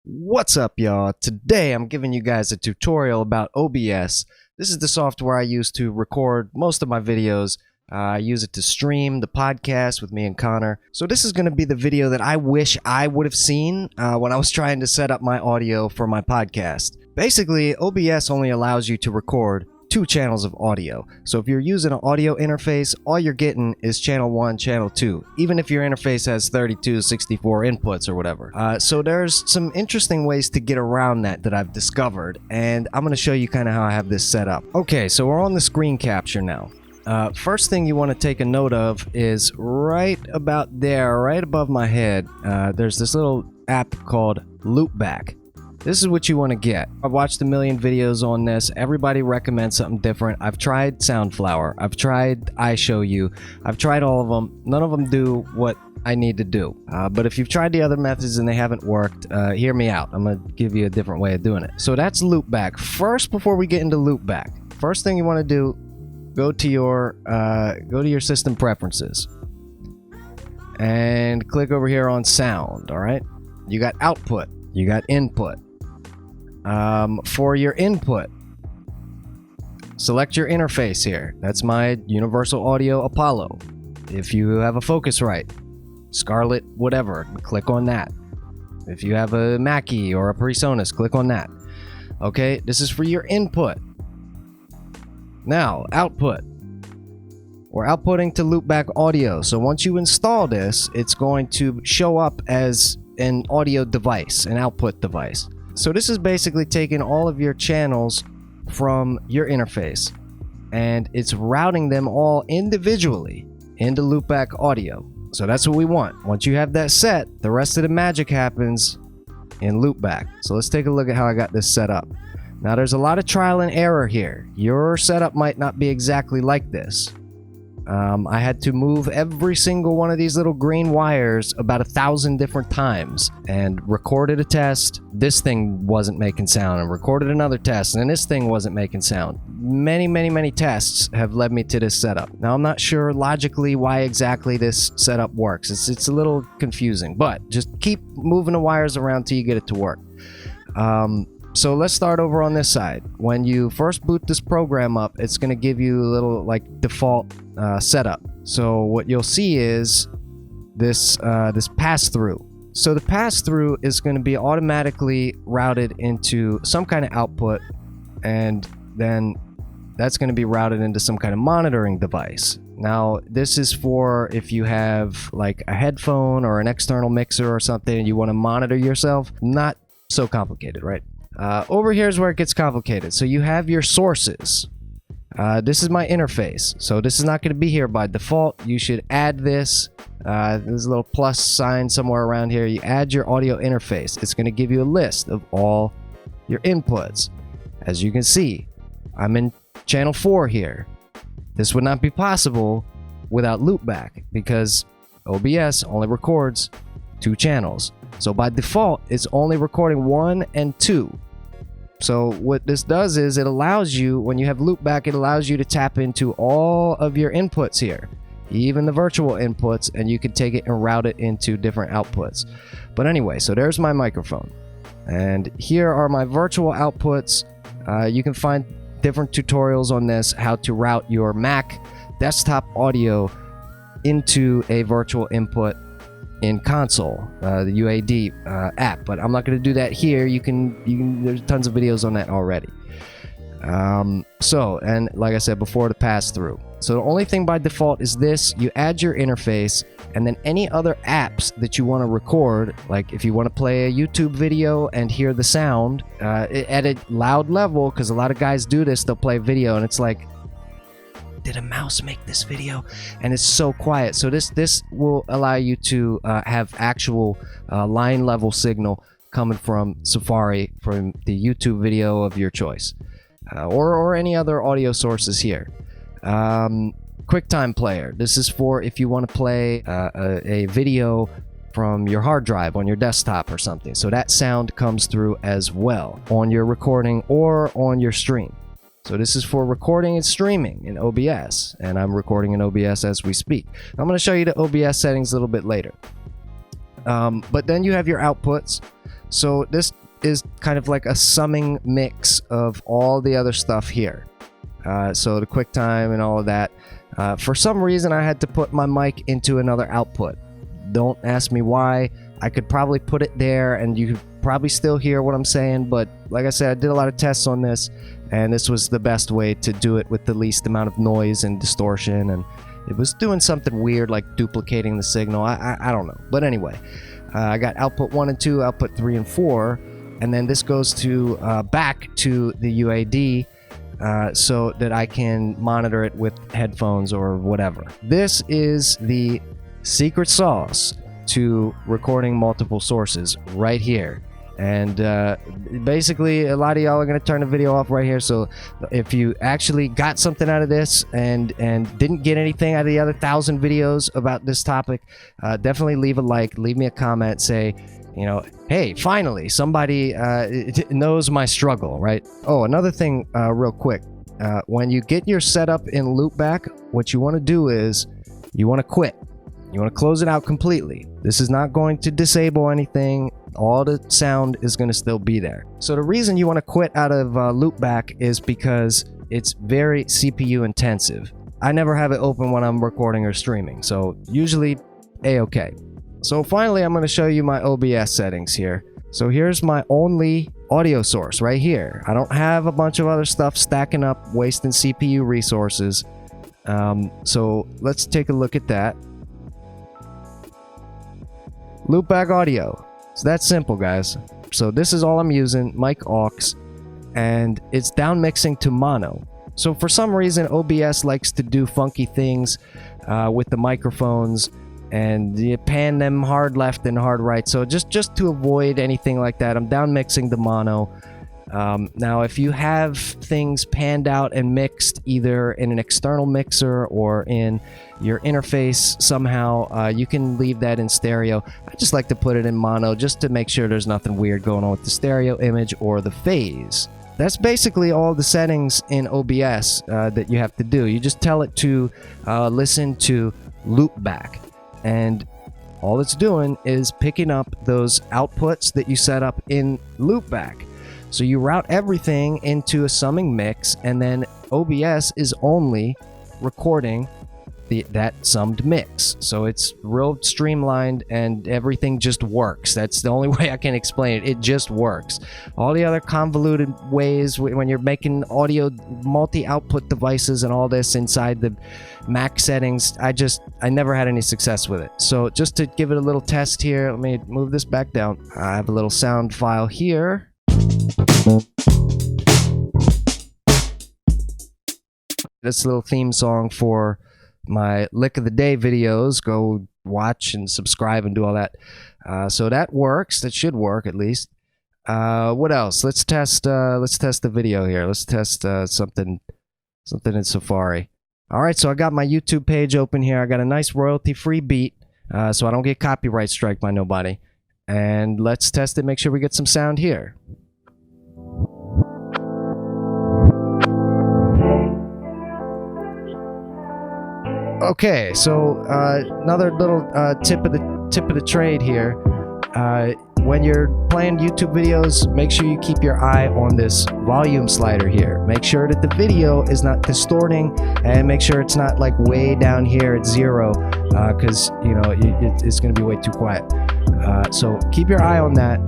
What's up, y'all? Today I'm giving you guys a tutorial about OBS. This is the software I use to record most of my videos. I use it to stream the podcast with me and Connor. So this is going to be the video that I wish I would have seen when I was trying to set up my audio for my podcast. Basically, OBS only allows you to record 2 channels of audio. So if you're using an audio interface, all you're getting is channel 1, channel 2, even if your interface has 32, 64 inputs or whatever. So there's some interesting ways to get around that I've discovered, and I'm going to show you kind of how I have this set up. Okay, so we're on the screen capture now. First thing you want to take a note of is right about there, right above my head, there's this little app called Loopback. This is what you want to get. I've watched a million videos on this. Everybody recommends something different. I've tried Soundflower. I've tried IShowU. I've tried all of them. None of them do what I need to do. But if you've tried the other methods and they haven't worked, hear me out. I'm going to give you a different way of doing it. So that's Loopback. First, before we get into Loopback, first thing you want to do, go to your system preferences and click over here on sound. All right. You got output. You got input. For your input, select your interface here. That's my Universal Audio Apollo. If you have a Focusrite, Scarlett, whatever, click on that. If you have a Mackie or a PreSonus, click on that. Okay, this is for your input. Now, output. We're outputting to loopback audio. So once you install this, it's going to show up as an audio device, an output device. So this is basically taking all of your channels from your interface and it's routing them all individually into loopback audio. So that's what we want. Once you have that set, the rest of the magic happens in loopback. So let's take a look at how I got this set up. Now there's a lot of trial and error here. Your setup might not be exactly like this. I had to move every single one of these little green wires about 1,000 different times and recorded a test. This thing wasn't making sound, and recorded another test, and this thing wasn't making sound. Many tests have led me to this setup. Now I'm not sure logically why exactly this setup works. It's a little confusing, but just keep moving the wires around till you get it to work. So let's start over on this side. When you first boot this program up, it's going to give you a little like default setup. So what you'll see is this pass-through. So the pass-through is going to be automatically routed into some kind of output, and then that's going to be routed into some kind of monitoring device. Now this is for if you have like a headphone or an external mixer or something and you want to monitor yourself. Not so complicated, right? Over here is where it gets complicated. So you have your sources. This is my interface. So this is not going to be here by default. You should add this. There's a little plus sign somewhere around here. You add your audio interface. It's going to give you a list of all your inputs. As you can see, I'm in channel 4 here. This would not be possible without loopback because OBS only records 2 channels. So by default, it's only recording 1 and 2. So what this does is it allows you, when you have loopback, it allows you to tap into all of your inputs here, even the virtual inputs, and you can take it and route it into different outputs. But anyway, so there's my microphone. And here are my virtual outputs. You can find different tutorials on this, how to route your Mac desktop audio into a virtual input in console, the UAD app, but I'm not going to do that here. You can there's tons of videos on that already. So, and like I said before, the pass through. So the only thing by default is this. You add your interface, and then any other apps that you want to record, like if you want to play a YouTube video and hear the sound at a loud level, because a lot of guys do this, they'll play video and it's like, did a mouse make this video? And it's so quiet. So this will allow you to have actual line level signal coming from Safari from the YouTube video of your choice, or any other audio sources here. QuickTime player. This is for if you want to play a video from your hard drive on your desktop or something. So that sound comes through as well on your recording or on your stream. So this is for recording and streaming in OBS, and I'm recording in OBS as we speak. I'm going to show you the OBS settings a little bit later. But then you have your outputs. So this is kind of like a summing mix of all the other stuff here. So the QuickTime and all of that. For some reason, I had to put my mic into another output. Don't ask me why. I could probably put it there and you could probably still hear what I'm saying, but like I said, I did a lot of tests on this, and this was the best way to do it with the least amount of noise and distortion, and it was doing something weird like duplicating the signal. I don't know. But anyway, I got output 1 and 2, output 3 and 4, and then this goes to back to the UAD so that I can monitor it with headphones or whatever. This is the secret sauce to recording multiple sources right here. And basically, a lot of y'all are going to turn the video off right here. So if you actually got something out of this and didn't get anything out of the other 1,000 videos about this topic, definitely leave a like, leave me a comment, say, you know, hey, finally, somebody knows my struggle, right? Oh, another thing real quick. When you get your setup in loopback, what you want to do is you want to quit. You want to close it out completely. This is not going to disable anything. All the sound is going to still be there. So the reason you want to quit out of loopback is because it's very CPU intensive. I never have it open when I'm recording or streaming, so usually A-okay. So finally, I'm going to show you my OBS settings here. So here's my only audio source right here. I don't have a bunch of other stuff stacking up, wasting CPU resources. So let's take a look at that. Loopback audio. It's that simple, guys. So this is all I'm using, mic aux, and it's down mixing to mono. So for some reason, OBS likes to do funky things with the microphones, and you pan them hard left and hard right. So just to avoid anything like that, I'm down mixing to mono. Now, if you have things panned out and mixed either in an external mixer or in your interface somehow, you can leave that in stereo. I just like to put it in mono just to make sure there's nothing weird going on with the stereo image or the phase. That's basically all the settings in OBS that you have to do. You just tell it to listen to loopback, and all it's doing is picking up those outputs that you set up in loopback. So you route everything into a summing mix, and then OBS is only recording that summed mix. So it's real streamlined and everything just works. That's the only way I can explain it. It just works. All the other convoluted ways when you're making audio multi-output devices and all this inside the Mac settings, I never had any success with it. So just to give it a little test here, let me move this back down. I have a little sound file here. This little theme song for my Lick of the Day videos. Go watch and subscribe and do all that. So that works. That should work at least. What else? Let's test the video here. Let's test something in Safari. All right, so I got my YouTube page open here. I got a nice royalty-free beat, so I don't get copyright strike by nobody. And let's test it. Make sure we get some sound here. Okay, so another little tip of the trade here. When you're playing YouTube videos, make sure you keep your eye on this volume slider here. Make sure that the video is not distorting, and make sure it's not like way down here at 0, because you know it's going to be way too quiet. So keep your eye on that.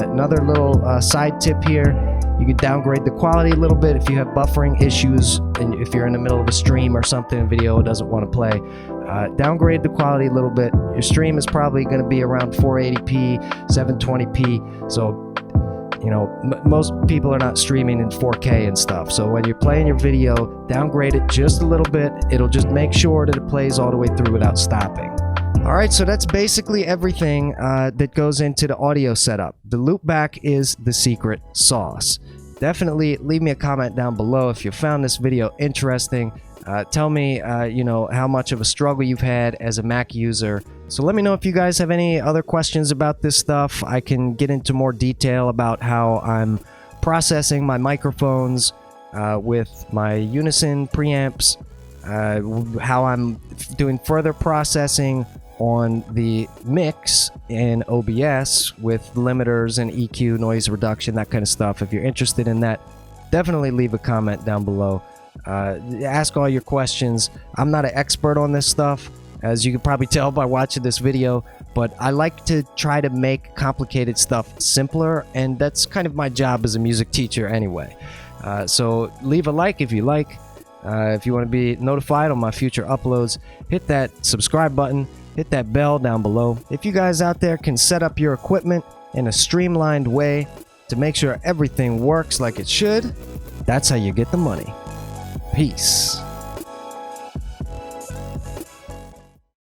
Another little side tip here. You can downgrade the quality a little bit if you have buffering issues, and if you're in the middle of a stream or something, a video doesn't want to play. Downgrade the quality a little bit. Your stream is probably going to be around 480p, 720p. So, you know, most people are not streaming in 4K and stuff. So when you're playing your video, downgrade it just a little bit. It'll just make sure that it plays all the way through without stopping. All right, so that's basically everything that goes into the audio setup. The loopback is the secret sauce. Definitely leave me a comment down below if you found this video interesting. Tell me, you know, how much of a struggle you've had as a Mac user. So let me know if you guys have any other questions about this stuff. I can get into more detail about how I'm processing my microphones with my Unison preamps, how I'm doing further processing on the mix in OBS with limiters and EQ, noise reduction, that kind of stuff. If you're interested in that, definitely leave a comment down below. Ask all your questions. I'm not an expert on this stuff, as you can probably tell by watching this video, but I like to try to make complicated stuff simpler, and that's kind of my job as a music teacher anyway. So leave a like if you like. If you want to be notified on my future uploads, hit that subscribe button, hit that bell down below. If you guys out there can set up your equipment in a streamlined way to make sure everything works like it should, that's how you get the money. Peace.